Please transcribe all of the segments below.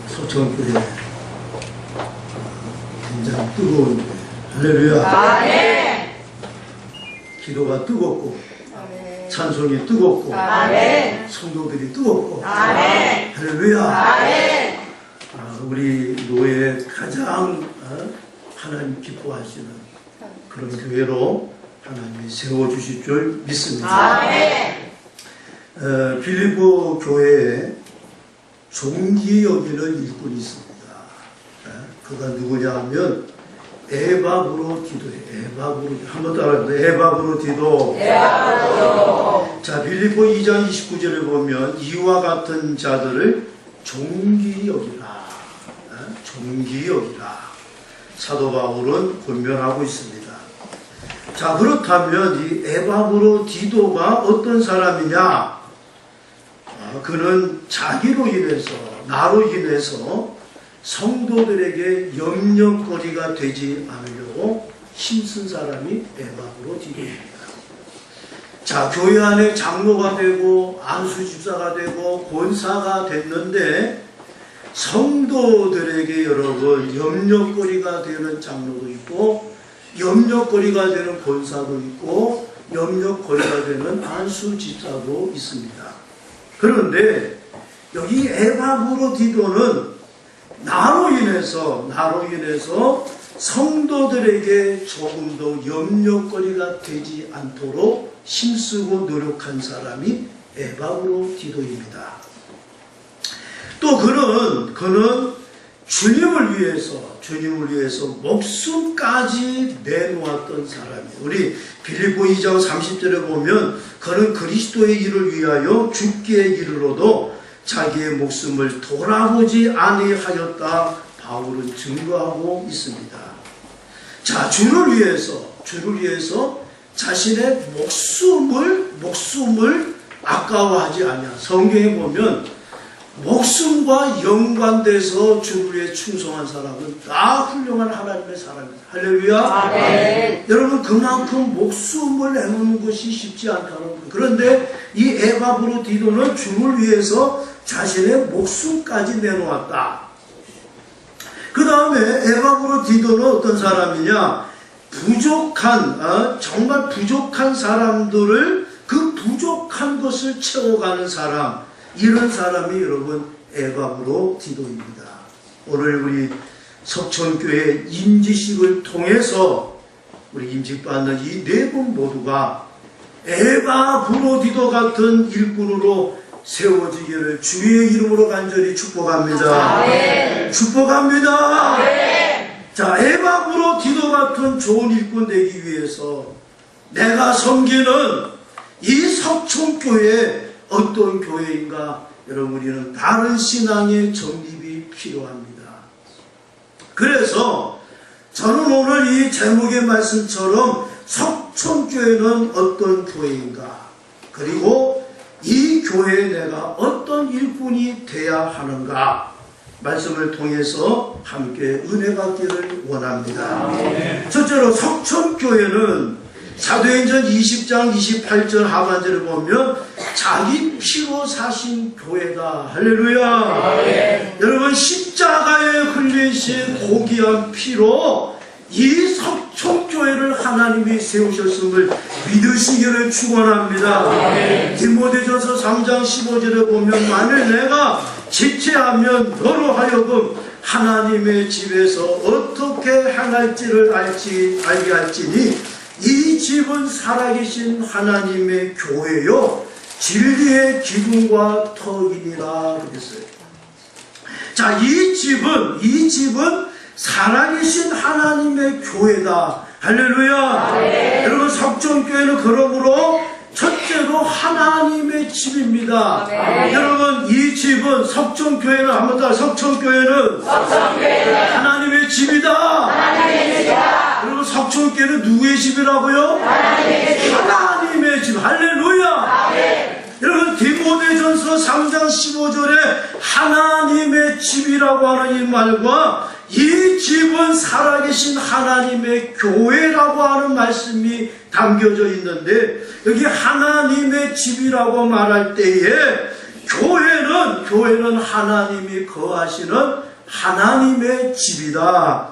소천교회 굉장히 뜨거운데, 할렐루야. 아멘. 기도가 뜨겁고, 아멘. 찬송이 뜨겁고, 아멘. 성도들이 뜨겁고, 아멘. 할렐루야. 아멘. 우리 노예의 가장 하나님 기뻐하시는 그런 교회로 하나님이 세워주실 줄 믿습니다. 아멘. 빌립보 교회에 종기 여기는 일꾼이 있습니다. 그가 누구냐 하면 에바브로디도예요. 에바브로, 한번 따라해보세요. 에바브로디도. 에바브로디도. 자, 빌립보 2장 29절에 보면 이와 같은 자들을 종기 여기라. 종기 여기라. 사도 바울은 권면하고 있습니다. 자, 그렇다면 이 에바브로디도가 어떤 사람이냐? 그는 자기로 인해서, 나로 인해서 성도들에게 염려거리가 되지 않으려고 힘쓴 사람이 에바브로디도입니다. 자, 교회 안에 장로가 되고 안수집사가 되고 권사가 됐는데 성도들에게 여러분 염려거리가 되는 장로도 있고 염려거리가 되는 권사도 있고 염려거리가 되는 안수집사도 있습니다. 그런데 여기 에바브로디도는 나로 인해서 성도들에게 조금 더 염려거리가 되지 않도록 힘쓰고 노력한 사람이 에바브로디도입니다. 또 그는 주님을 위해서 목숨까지 내놓았던 사람이에요. 우리 빌립보 2장 30절에 보면 그는 그리스도의 일을 위하여 죽기에 이르러도 자기의 목숨을 돌아보지 아니하였다. 바울은 증거하고 있습니다. 자, 주를 위해서 자신의 목숨을 아까워하지 아니하. 성경에 보면 목숨과 연관돼서 주를 위해 충성한 사람은 다 훌륭한 하나님의 사람입니다. 할렐루야. 아멘. 여러분, 그만큼 목숨을 내놓는 것이 쉽지 않다는 거예요. 그런데 이 에바브로디도는 주를 위해서 자신의 목숨까지 내놓았다. 그 다음에 에바브로디도는 어떤 사람이냐? 정말 부족한 사람들을 그 부족한 것을 채워가는 사람, 이런 사람이 여러분 에바브로디도입니다. 오늘 우리 석천교회 임지식을 통해서 우리 임직받는 이 네 분 모두가 에바브로디도 같은 일꾼으로 세워지기를 주의 이름으로 간절히 축복합니다. 아멘. 축복합니다. 아멘. 자, 에바브로디도 같은 좋은 일꾼 되기 위해서 내가 섬기는 이 석천교회 어떤 교회인가? 여러분, 우리는 다른 신앙의 정립이 필요합니다. 그래서 저는 오늘 이 제목의 말씀처럼 석천교회는 어떤 교회인가? 그리고 이 교회에 내가 어떤 일꾼이 돼야 하는가? 말씀을 통해서 함께 은혜 받기를 원합니다. 첫째로 석천교회는 사도행전 20장 28절 하반절을 보면 자기 피로 사신 교회다. 할렐루야. 네. 여러분, 십자가에 흘리신 고귀한 피로 이 석천교회를 하나님이 세우셨음을 믿으시기를 축원합니다. 네. 디모데전서 3장 15절에 보면 만일 내가 지체하면 너로 하여금 하나님의 집에서 어떻게 행할지를 알게 할지니 이 집은 살아계신 하나님의 교회요 진리의 기둥과 터이니라 그랬어요. 자, 이 집은 살아계신 하나님의 교회다. 할렐루야. 네. 여러분, 석천교회는 그러므로 첫째로 하나님의 집입니다. 네. 여러분, 이 집은 석천교회는 한번 더 석천교회는 하나님의 집이다. 하나님의 집이다. 여러분, 석천교회는 누구의 집이라고요? 하나님의 집. 하나님의 집. 할렐루야. 아멘. 여러분, 디모데전서 3장 15절에 하나님의 집이라고 하는 이 말과 이 집은 살아계신 하나님의 교회라고 하는 말씀이 담겨져 있는데, 여기 하나님의 집이라고 말할 때에 교회는 하나님이 거하시는 하나님의 집이다.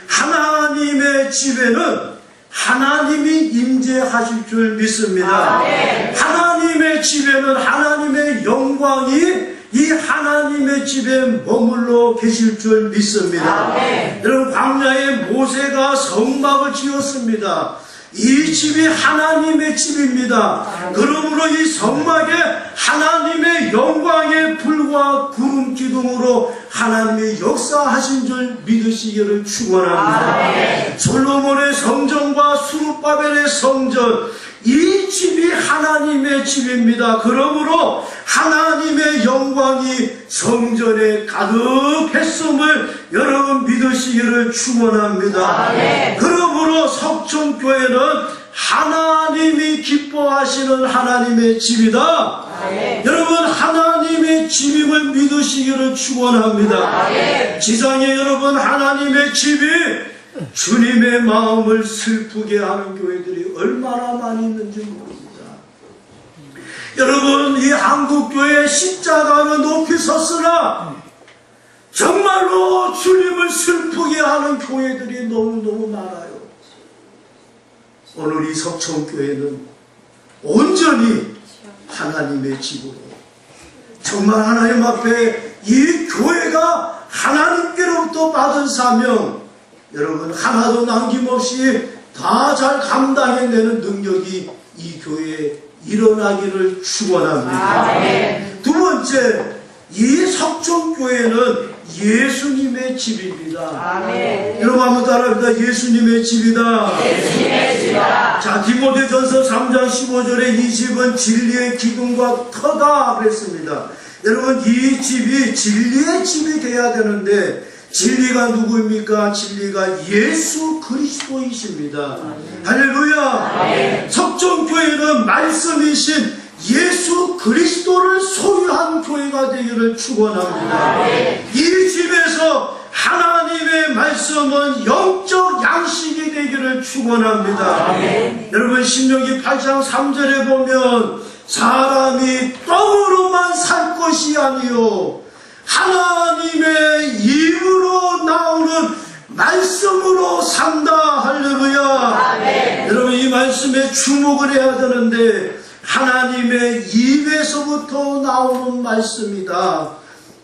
하나님의 집에는 하나님이 임재하실 줄 믿습니다. 하나님의 집에는 하나님의 영광이 이 하나님의 집에 머물러 계실 줄 믿습니다. 여러분, 광야에 모세가 성막을 지었습니다. 이 집이 하나님의 집입니다. 그러므로 이 성막에 하나님의 영광의 불과 구름 기둥으로 하나님의 역사하신 줄 믿으시기를 축원합니다. 솔로몬의 성전과 수룹바벨의 성전, 이 집이 하나님의 집입니다. 그러므로 하나님의 영광이 성전에 가득했음을 여러분 믿으시기를 축원합니다. 그러므로 석촌교회는 하나님이 기뻐하시는 하나님의 집이다. 여러분, 하나님의 집임을 믿으시기를 축원합니다. 지상에 여러분, 하나님의 집이 주님의 마음을 슬프게 하는 교회들이 얼마나 많이 있는지 모릅니다. 여러분, 이 한국교회 십자가는 높이 섰으나 정말로 주님을 슬프게 하는 교회들이 너무너무 많아요. 오늘 이 석촌교회는 온전히 하나님의 집으로, 정말 하나님 앞에 이 교회가 하나님께로부터 받은 사명, 여러분 하나도 남김없이 다 잘 감당해내는 능력이 이 교회에 일어나기를 축원합니다. 두 번째, 이 석촌교회는 예수님의 집입니다. 여러분 한번 따라합니다. 예수님의 집이다. 자, 디모데전서 3장 15절에 이 집은 진리의 기둥과 터다 그랬습니다. 여러분, 이 집이 진리의 집이 돼야 되는데 진리가 누구입니까? 진리가 예수 그리스도이십니다. 할렐루야. 석촌교회는 말씀이신 예수 그리스도를 소유한 교회가 되기를 축원합니다. 이 집에서 하나님의 말씀은 영적 양식이 되기를 축원합니다. 여러분, 신명기 8장 3절에 보면 사람이 떡으로만 살 것이 아니요 하나님의 입으로 나오는 말씀으로 산다. 할렐루야. 여러분, 이 말씀에 주목을 해야 되는데 하나님의 입에서부터 나오는 말씀이다.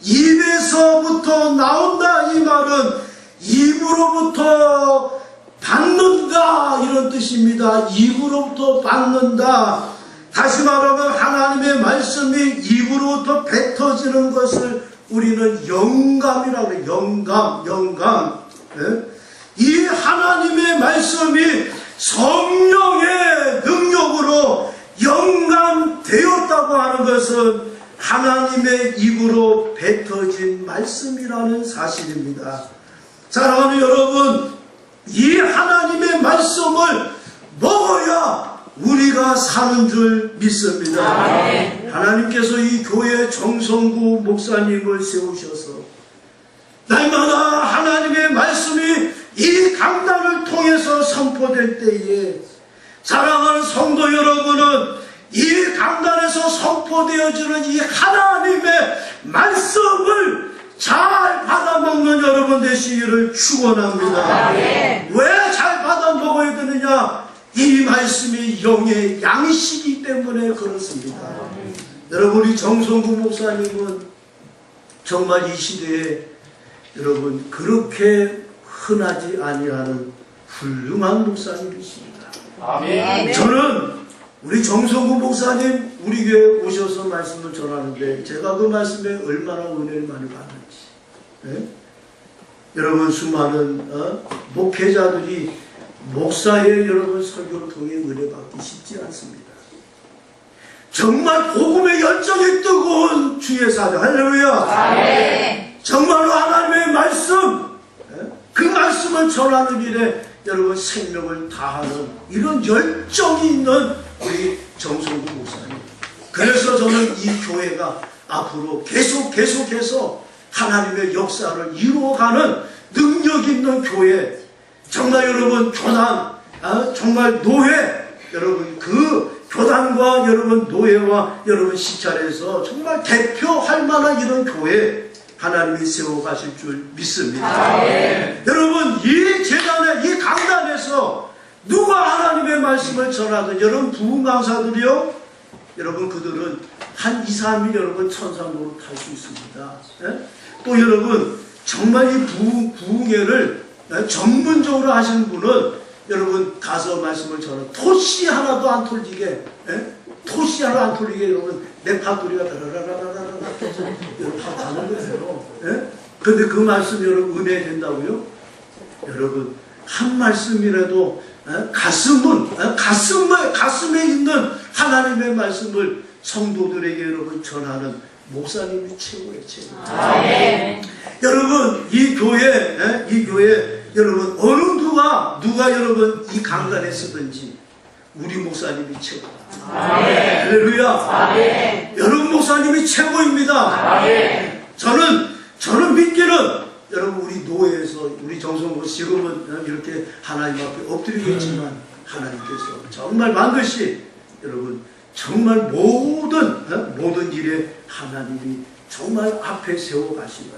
입에서부터 나온다, 이 말은 입으로부터 받는다 이런 뜻입니다. 입으로부터 받는다. 다시 말하면 하나님의 말씀이 입으로부터 뱉어지는 것을 우리는 영감이라고 해요. 영감. 이 하나님의 말씀이 성령의 능력으로 영감되었다고 하는 것은 하나님의 입으로 뱉어진 말씀이라는 사실입니다. 사랑하는 여러분, 이 하나님의 말씀을 먹어야 우리가 사는 줄 믿습니다. 하나님께서 이 교회 정성구 목사님을 세우셔서 날마다 하나님의 말씀이 이 강단을 통해서 선포될 때에 사랑하는 성도 여러분은 이 강단에서 선포되어지는 이 하나님의 말씀을 잘 받아먹는 여러분 되시기를 축원합니다. 왜 잘 받아먹어야 되느냐? 이 말씀이 영의 양식이기 때문에 그렇습니다. 여러분, 이 정성구 목사님은 정말 이 시대에 여러분 그렇게 흔하지 아니하는 훌륭한 목사님이십니다. 아멘. 저는 우리 정성구 목사님 우리 교회 오셔서 말씀을 전하는데 제가 그 말씀에 얼마나 은혜를 많이 받는지, 여러분 수많은 목회자들이 목사의 여러분 설교를 통해 은혜 받기 쉽지 않습니다. 정말 복음의 열정이 뜨거운 주의 사자. 할렐루야. 정말로 하나님의 말씀, 그 말씀을 전하는 일에 여러분 생명을 다하는 이런 열정이 있는 우리 정성구 목사님. 그래서 저는 이 교회가 앞으로 계속해서 하나님의 역사를 이루어가는 능력 있는 교회, 정말 여러분 교단, 정말 노회, 여러분 그 교단과 여러분 노예와 여러분 시찰에서 정말 대표할 만한 이런 교회 하나님이 세워가실 줄 믿습니다. 여러분 이 재단에 이 강단에서 누가 하나님의 말씀을 전하든 여러분 부흥 강사들이요 여러분 그들은 한 2, 3일 여러분 천상으로 탈 수 있습니다. 예? 또 여러분 정말 이 부흥회를 전문적으로 하시는 분은 여러분 가서 말씀을 전하고 토시 하나도 안 털리게 토시 하나 안 털리게 여러분 내 팔소리가 다라라라라라 여러분 다 가는 거예요. 그런데 그 말씀 여러분 은혜 된다고요? 여러분 한 말씀이라도 가슴에 있는 하나님의 말씀을 성도들에게 여러분 전하는 목사님이 최고예요. 여러분 이 교회 여러분 어느 누가 여러분 이 강단에 쓰든지 우리 목사님이 최고다. 할렐루야. 여러분 목사님이 최고입니다. 저는 믿기는 여러분 우리 노예에서 우리 정성호 지금은 이렇게 하나님 앞에 엎드리겠지만 하나님께서 정말 반드시 여러분 정말 모든 일에 하나님이 정말 앞에 세워 가시는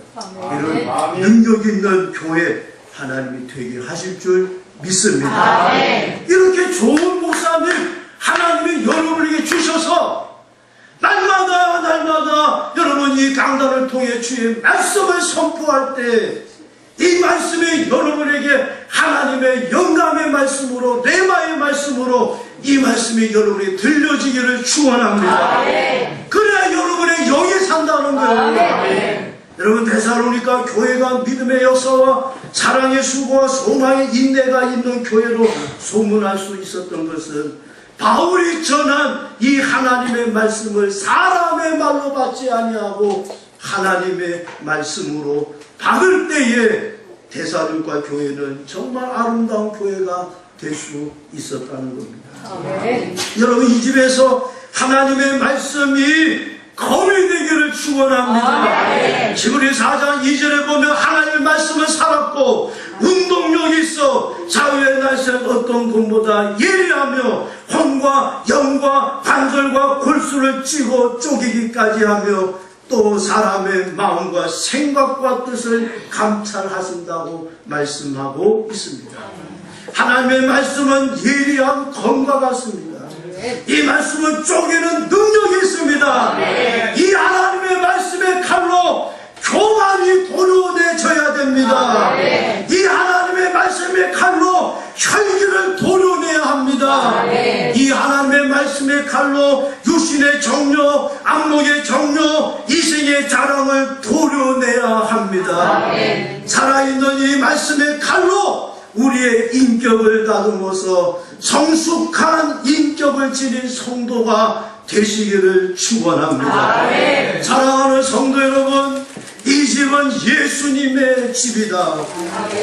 이런 능력 있는 교회 하나님이 되게 하실 줄 믿습니다. 이렇게 좋은 목사님 하나님이 여러분에게 주셔서 날마다 여러분 이 강단을 통해 주의 말씀을 선포할 때 이 말씀이 여러분에게 하나님의 영감의 말씀으로 레마의 말씀으로 이 말씀이 여러분에게 들려지기를 축원합니다. 그래야 여러분의 영이 산다는 거예요. 여러분 데살로니가 교회가 믿음의 역사와 사랑의 수고와 소망의 인내가 있는 교회로 소문할 수 있었던 것은 바울이 전한 이 하나님의 말씀을 사람의 말로 받지 아니하고 하나님의 말씀으로 받을 때에 데살로니가 교회는 정말 아름다운 교회가 될 수 있었다는 겁니다. 여러분 이 집에서 하나님의 말씀이 검이 되기를 축원합니다. 히브리 4장 2절에 보면 하나님의 말씀을 살았고 운동력이 있어 자유의 날씨는 어떤 것보다 예리하며 혼과 영과 관절과 골수를 찌고 쪼개기까지 하며 또 사람의 마음과 생각과 뜻을 감찰하신다고 말씀하고 있습니다. 하나님의 말씀은 예리한 검과 같습니다. 이 말씀은 쪼개는 능력이 있습니다. 이 하나님의 말씀의 칼로 교만이 도려내져야 됩니다. 이 하나님의 말씀의 칼로 혈기를 도려내야 합니다. 이 하나님의 말씀의 칼로 육신의 정욕, 안목의 정욕, 이생의 자랑을 도려내야 합니다. 살아있는 이 말씀의 칼로 우리의 인격을 다듬어서 성숙한 인격을 지닌 성도가 되시기를 축원합니다. 사랑하는 성도 여러분, 이 집은 예수님의 집이다.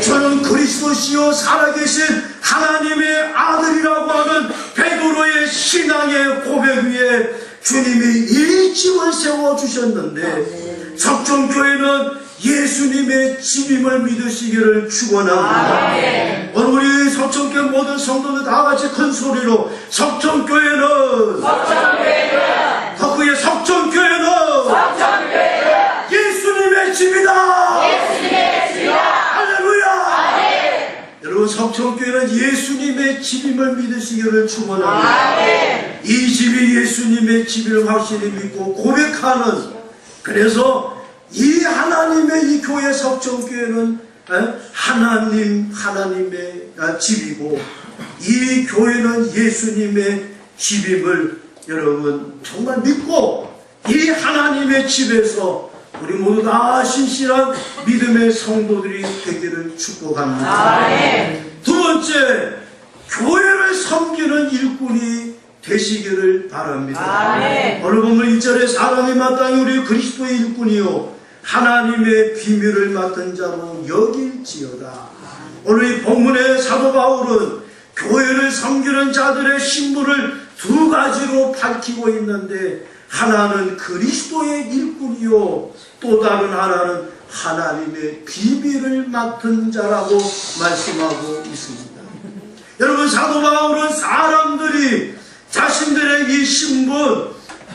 저는 그리스도시요 살아계신 하나님의 아들이라고 하는 베드로의 신앙의 고백 위에 주님이 이 집을 세워주셨는데 석정교회는 예수님의 집임을 믿으시기를 축원합니다. 오늘 우리 석정교회 모든 성도들 다 같이 큰 소리로 석정교회는 더 크게 석정교회는 예수님의 집이다. 할렐루야. 여러분 석정교회는 예수님의 집임을 믿으시기를 축원합니다. 이 집이 예수님의 집임을 확실히 믿고 고백하는, 그래서 이 하나님의 이 교회 석정교회는 하나님의 집이고 이 교회는 예수님의 집임을 여러분 정말 믿고 이 하나님의 집에서 우리 모두 다 신실한 믿음의 성도들이 되기를 축복합니다. 두 번째, 교회를 섬기는 일꾼이 되시기를 바랍니다. 오늘 보면 1절에 사람이 마땅히 우리 그리스도의 일꾼이요 하나님의 비밀을 맡은 자로 여길지어다. 오늘 이 본문의 사도 바울은 교회를 섬기는 자들의 신분을 두 가지로 밝히고 있는데, 하나는 그리스도의 일꾼이요 또 다른 하나는 하나님의 비밀을 맡은 자라고 말씀하고 있습니다. 여러분 사도 바울은 사람들이 자신들의 이 신분,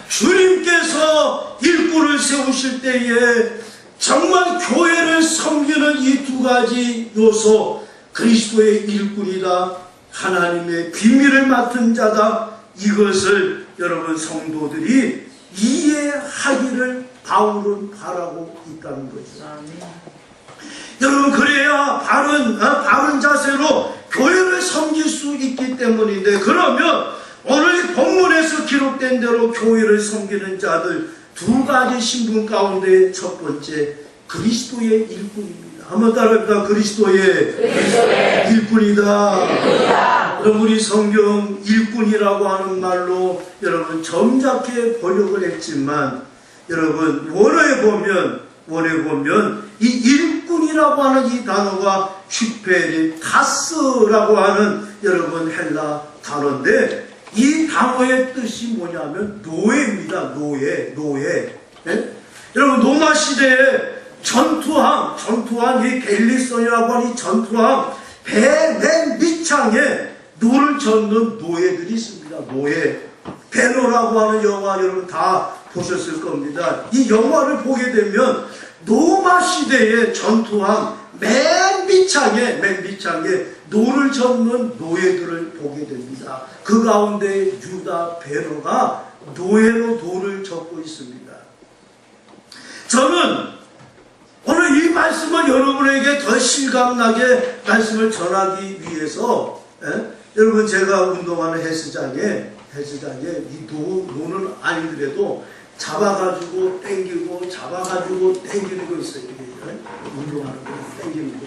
주님께서 일꾼을 세우실 때에 정말 교회를 섬기는 이 두 가지 요소, 그리스도의 일꾼이다, 하나님의 비밀을 맡은 자다, 이것을 여러분 성도들이 이해하기를 바울은 바라고 있다는 거죠. 여러분, 그래야 바른 자세로 교회를 섬길 수 있기 때문인데, 그러면 오늘 본문에서 기록된 대로 교회를 섬기는 자들 두 가지 신분 가운데 첫 번째, 그리스도의 일꾼입니다. 한번 따라합니다. 그리스도의 일꾼이다. 그럼 우리 성경 일꾼이라고 하는 말로 여러분 점잖게 번역을 했지만, 여러분 원어에 보면 이 일꾼이라고 하는 이 단어가 휘페리타스라고 하는 여러분 헬라 단어인데, 이 단어의 뜻이 뭐냐면 노예입니다. 노예. 네? 여러분, 로마 시대에 전투함 이 갤리선이라고 하는 이 전투함 배 맨 밑창에 노를 젓는 노예들이 있습니다. 노예. 베노라고 하는 영화 여러분 다 보셨을 겁니다. 이 영화를 보게 되면 로마 시대의 전투함 맨 밑창에 노를 젓는 노예들을 보게 됩니다. 그 가운데 유다 베노가 노예로 노를 젓고 있습니다. 저는 오늘 이 말씀을 여러분에게 더 실감나게 말씀을 전하기 위해서, 여러분 제가 운동하는 헬스장에 이 노는 아니더라도 잡아가지고 땡기는 거 있어요. 운동하는 거 땡기는 거.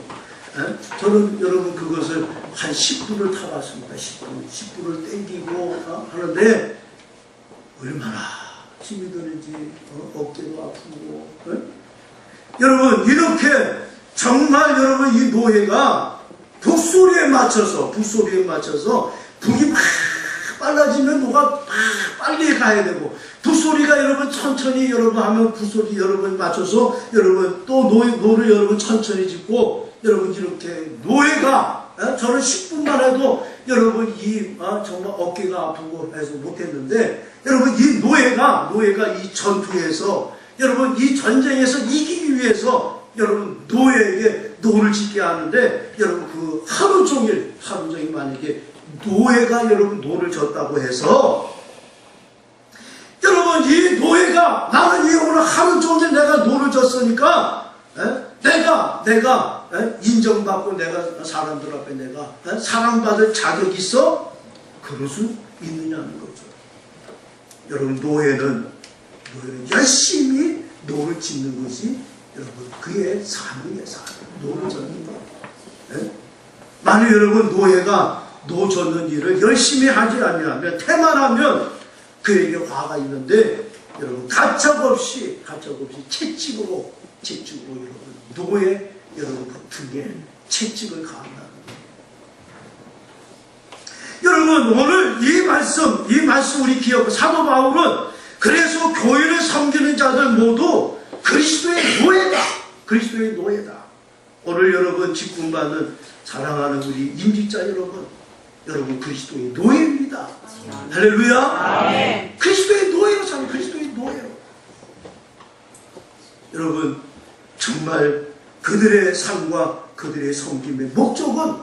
저는 여러분 그것을 한 10분을 타봤습니다. 10분을 땡기고 하는데 얼마나 힘이 드는지, 어깨도 아프고. 여러분, 이렇게 정말 여러분 이 노예가 북소리에 맞춰서 북이 막 빨라지면 노가 막 빨리 가야 되고, 북소리가 여러분 천천히 여러분 하면 북소리 여러분 맞춰서 여러분 또 노를 여러분 천천히 짚고, 여러분 이렇게 노예가, 저는 10분만 해도 여러분 정말 어깨가 아프고 해서 못했는데, 여러분 이 노예가 이 전투에서, 여러분 이 전쟁에서 이기기 위해서 여러분 노예에게 노를 짓게 하는데, 여러분 그 하루 종일 만약에 노예가 여러분 노를 졌다고 해서, 여러분 이 노예가 나는 이 오늘 하루 종일 내가 노를 졌으니까 내가 인정받고 내가 사람들 앞에 내가 사랑받을 자격이 있어? 그럴 수 있느냐는 거죠. 여러분 노예는 열심히 노를 짓는 것이 여러분 그의 삶이에요. 노를 젓는 것. 만약 여러분 노예가 노 젓는 일을 열심히 하지 않으면, 태만하면 그에게 화가 있는데, 여러분 가차없이 채찍으로 여러분 노예 여러분 그 등에 채찍을 가한다는 거예요. 여러분 오늘 이 말씀 우리 기억, 사도 바울은 그래서 교회를 섬기는 자들 모두 그리스도의 노예다. 오늘 여러분 직분받는 사랑하는 우리 임직자 여러분 그리스도의 노예입니다. 할렐루야. 아멘. 그리스도의 노예로 사는 그리스도의 노예로. 여러분 정말 그들의 삶과 그들의 섬김의 목적은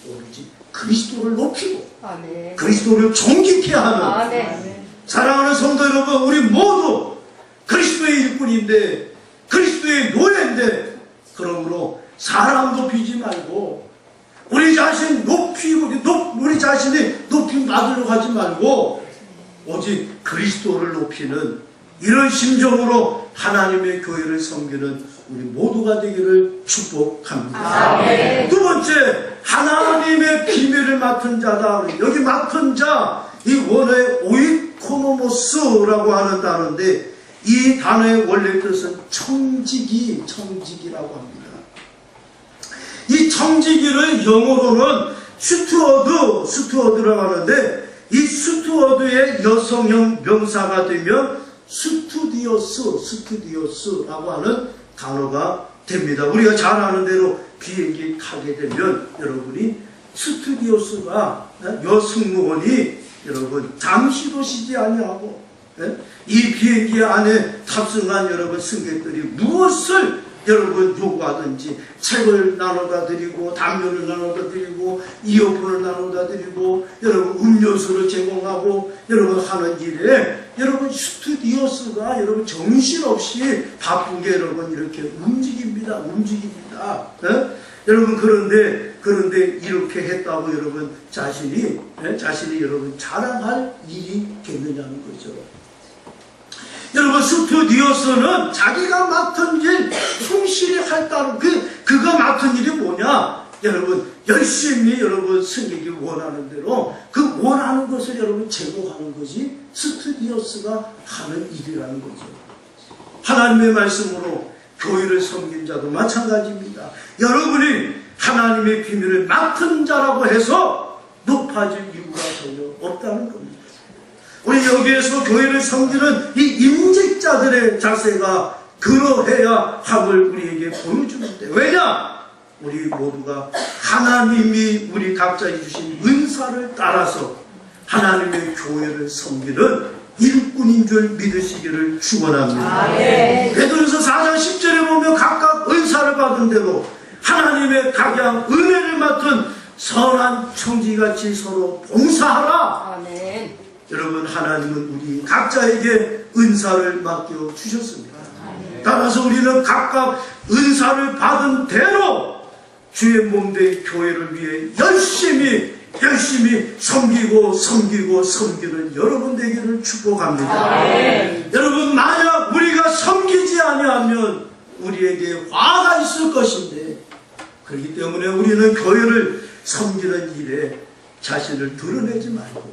오로지 그리스도를 높이고, 아멘. 그리스도를 존귀케 하는, 아멘. 사랑하는 성도 여러분, 우리 모두 그리스도의 일꾼인데, 그리스도의 노예인데, 그러므로 사람 높이지 말고 우리 자신이 높임 받으려고 하지 말고 오직 그리스도를 높이는 이런 심정으로 하나님의 교회를 섬기는 우리 모두가 되기를 축복합니다. 아멘. 두 번째, 하나님의 비밀을 맡은 자다. 여기 맡은 자, 이 원어의 오이코노모스라고 하는 단어인데, 이 단어의 원래 뜻은 청지기라고 합니다. 이 청지기를 영어로는 스튜어드라고 하는데, 이 스튜어드의 여성형 명사가 되면 스튜디오스라고 하는 단어가 됩니다. 우리가 잘 아는 대로 비행기 타게 되면 여러분이 스튜디오스가 여승무원이 여러분 잠시도 쉬지 아니하고 이 비행기 안에 탑승한 여러분 승객들이 무엇을 여러분 요구하든지 책을 나눠다 드리고 담요를 나눠다 드리고 이어폰을 나눠다 드리고 여러분 음료수를 제공하고 여러분 하는 일에 여러분 스튜디오스가 여러분 정신없이 바쁘게 여러분 이렇게 움직입니다. 여러분 그런데 이렇게 했다고 여러분 자신이 여러분 자랑할 일이 되느냐는 거죠. 여러분 스튜디오스는 자기가 맡은 일 충실히 할다는 그가 맡은 일이 뭐냐? 여러분 열심히 여러분 승객이 원하는 대로 그 원하는 것을 여러분 제공하는 것이 스튜디오스가 하는 일이라는 거죠. 하나님의 말씀으로 교회를 섬긴 자도 마찬가지입니다. 여러분이 하나님의 비밀을 맡은 자라고 해서 높아질 이유가 전혀 없다는 겁니다. 우리 여기에서 교회를 섬기는 이 임직자들의 자세가 그러해야 함을 우리에게 보여주는데, 왜냐? 우리 모두가 하나님이 우리 각자에 주신 은사를 따라서 하나님의 교회를 섬기는 일꾼인 줄 믿으시기를 축원합니다. 베드로서 4장 10절에 보면 각각 은사를 받은 대로 하나님의 각양 은혜를 맡은 선한 청지같이 서로 봉사하라. 아멘. 여러분 하나님은 우리 각자에게 은사를 맡겨 주셨습니다. 따라서 우리는 각각 은사를 받은 대로 주의 몸된 교회를 위해 열심히 섬기는 여러분 되기를 축복합니다. 여러분 만약 우리가 섬기지 아니하면 우리에게 화가 있을 것인데, 그렇기 때문에 우리는 교회를 섬기는 일에 자신을 드러내지 말고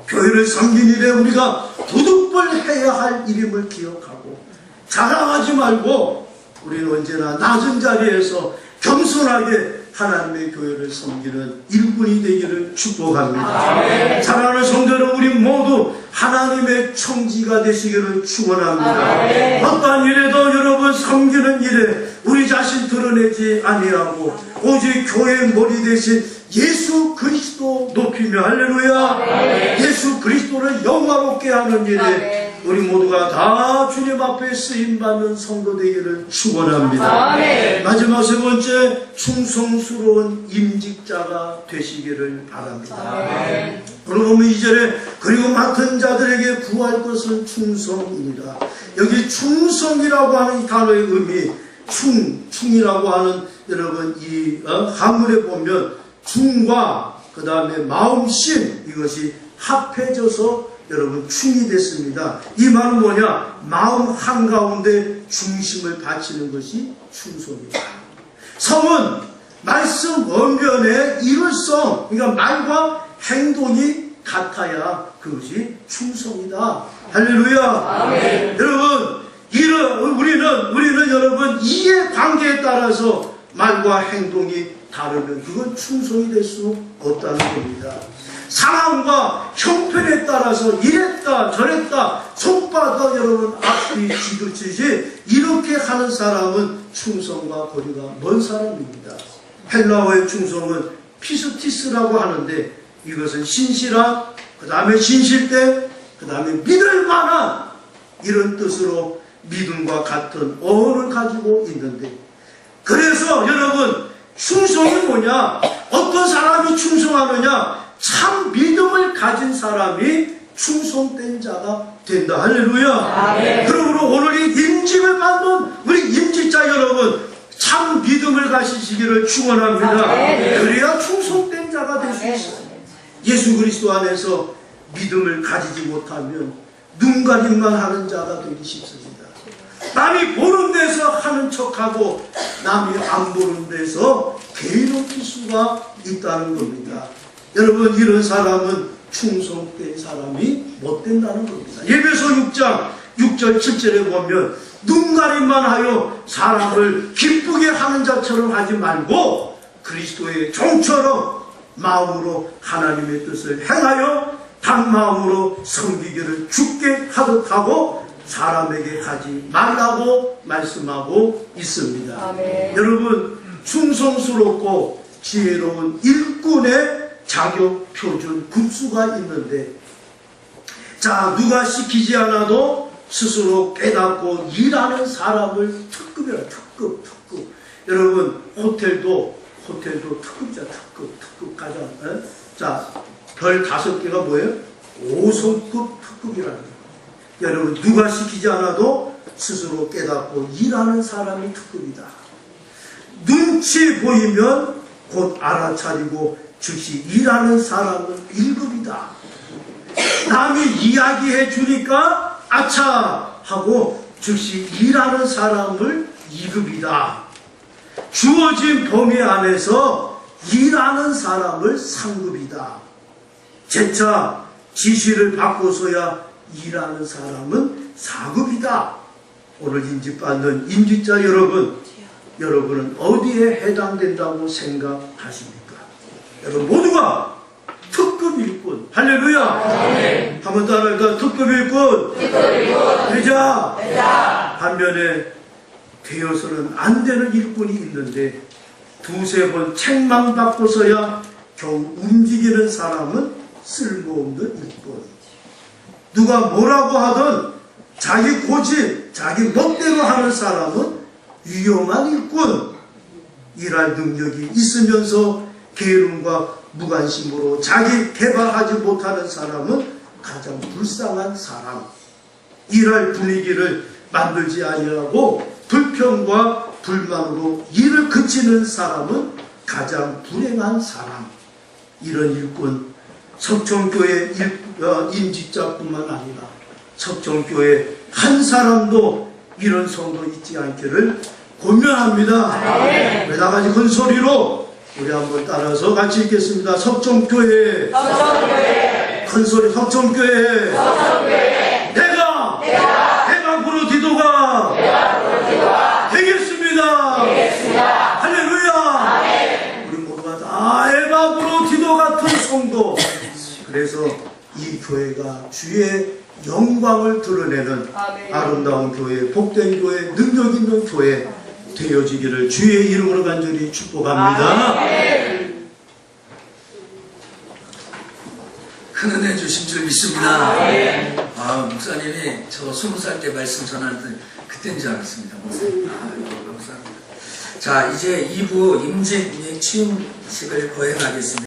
교회를 섬긴 일에 우리가 도둑질해야 할 일임을 기억하고 자랑하지 말고 우리는 언제나 낮은 자리에서 겸손하게 하나님의 교회를 섬기는 일꾼이 되기를 축복합니다. 사랑하는 성도는 우리 모두 하나님의 청지가 되시기를 축원합니다. 어떠한 일에도 여러분 섬기는 일에 우리 자신 드러내지 아니하고 오직 교회의 머리 대신 예수 그리스도 높이며 할렐루야, 예수 그리스도를 영화롭게 하는 일에 우리 모두가 다 주님 앞에 쓰임받는 성도 되기를 축원합니다. 마지막 세 번째, 충성스러운 임직자가 되시기를 바랍니다. 오늘 보면 2절에 그리고 맡은 자들에게 구할 것은 충성이니라. 여기 충성이라고 하는 이 단어의 의미, 충이라고 하는 여러분 이 한문에 보면 충과 그 다음에 마음심, 이것이 합해져서 여러분 충이 됐습니다. 이 말은 뭐냐? 마음 한가운데 중심을 바치는 것이 충성입니다. 성은 말씀 원변의 일월성, 그러니까 말과 행동이 같아야 그것이 충성이다. 할렐루야. 여러분 우리는 여러분 이해 관계에 따라서 말과 행동이 다르면 그건 충성이 될 수 없다는 겁니다. 상황과 형편에 따라서 이랬다 저랬다 손바닥 여러분 앞뒤 뒤두치지 이렇게 하는 사람은 충성과 거리가 먼 사람입니다. 헬라어의 충성은 피스티스라고 하는데 이것은 신실한, 그 다음에 신실대, 그 다음에 믿을 만한 이런 뜻으로 믿음과 같은 어원을 가지고 있는데, 그래서 여러분 충성이 뭐냐? 어떤 사람이 충성하느냐? 참 믿음을 가진 사람이 충성된 자가 된다. 할렐루야. 그러므로 오늘 이 임직을 받는 우리 임직자 여러분 참 믿음을 가지시기를 축원합니다. 그래야 충성된 자가 될 수 있어요. 예수 그리스도 안에서 믿음을 가지지 못하면 눈 가림만 하는 자가 되기 쉽습니다. 남이 보는 데서 하는 척하고 남이 안 보는 데서 개인업힐 수가 있다는 겁니다. 여러분 이런 사람은 충성된 사람이 못 된다는 겁니다. 예배소 6장 6절 7절에 보면 눈 가림만 하여 사람을 기쁘게 하는 자처럼 하지 말고 그리스도의 종처럼 마음으로 하나님의 뜻을 행하여 단 마음으로 섬기기를 주께 하듯 하고 사람에게 하지 말라고 말씀하고 있습니다. 여러분 충성스럽고 지혜로운 일꾼의 자격 표준 급수가 있는데, 자, 누가 시키지 않아도 스스로 깨닫고 일하는 사람을 특급이라. 특급. 여러분, 호텔도 특급이자. 특급 가장. 에? 자, 별 5개가 뭐예요? 5성급 특급이라는 거예요. 여러분, 누가 시키지 않아도 스스로 깨닫고 일하는 사람이 특급이다. 눈치 보이면 곧 알아차리고 즉시 일하는 사람은 1급이다. 남이 이야기해 주니까 아차 하고 즉시 일하는 사람을 2급이다. 주어진 범위 안에서 일하는 사람을 3급이다. 재차 지시를 받고서야 일하는 사람은 4급이다. 오늘 인직받는 인직자 여러분은 어디에 해당된다고 생각하십니까? 여러분 모두가 특급 일꾼. 할렐루야. 한번 따라할까? 특급 일꾼. 되자. 반면에 되어서는 안 되는 일꾼이 있는데 두세 번 책망받고서야 겨우 움직이는 사람은 쓸모없는 일꾼. 누가 뭐라고 하든 자기 고집, 자기 멋대로 하는 사람은 위험한 일꾼. 일할 능력이 있으면서 게으름과 무관심으로 자기 개발하지 못하는 사람은 가장 불쌍한 사람. 일할 분위기를 만들지 아니하고 불평과 불만으로 일을 그치는 사람은 가장 불행한 사람. 이런 일꾼, 석천교회 임직자뿐만 아니라 석천교회 한 사람도 이런 성도 있지 않기를 권면합니다. 나가지 큰 소리로 우리 한번 따라서 같이 읽겠습니다. 석천교회 큰 소리. 석천교회 내가 해방부로 디도가 되겠습니다. 할렐루야. 우리 모두가 다 해방부로 디도 같은 성도. 그래서 이 교회가 주의 영광을 드러내는 아름다운 교회, 복된 교회, 능력 있는 교회 되어지기를 주의 이름으로 간절히 축복합니다. 큰 은혜 주신 줄 믿습니다. 목사님이 저 20살 때 말씀 전하던 그때인 줄 알았습니다. 목사님. 감사합니다. 자, 이제 2부 임직 치유식을 거행하겠습니다.